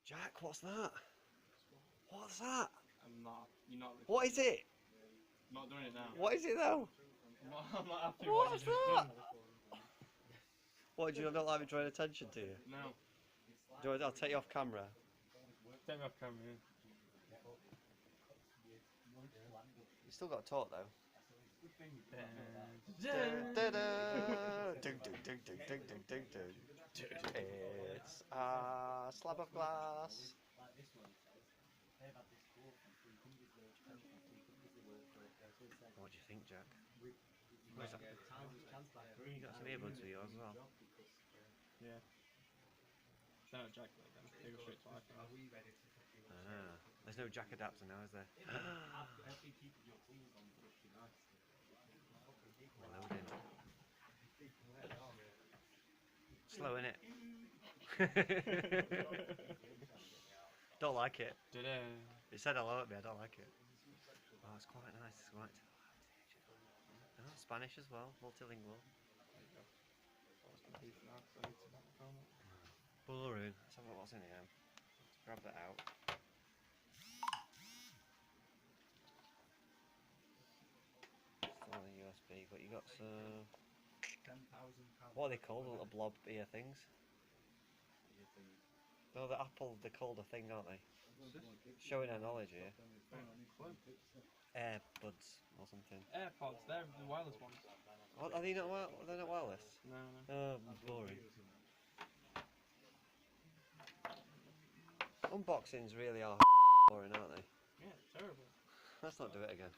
Jack, what's that? What's that? I'm not. You're not. What is it? I'm not doing it now. What is it though? I'm not happy. What's what you that? just done. What, do you not like me drawing attention to you? No. I'll take you off camera. Take me off camera. You still got to talk though. It's a slab of glass. What do you think, Jack? Where's that? You got some earbuds with you as well. Yeah. No, Jack, they go straight to iPhone. Ah, there's no jack adapter now, is there? Loading. Slow, innit? Don't like it. Did it? It said hello at me, I don't like it. Oh, it's quite nice, it's quite... Oh, Spanish as well, multilingual. Boring. Let's have a look what's in here. Let's grab that out. Still on the USB, but you got some... What are they called? The little blob ear things? No, the Apple, they're called a thing, aren't they? Showing our knowledge here. AirBuds or something. AirPods, they're the wireless ones. What, are they not they're not wireless? No. Oh, boring. Unboxings really are boring, aren't they? Yeah, terrible. Let's not do it again.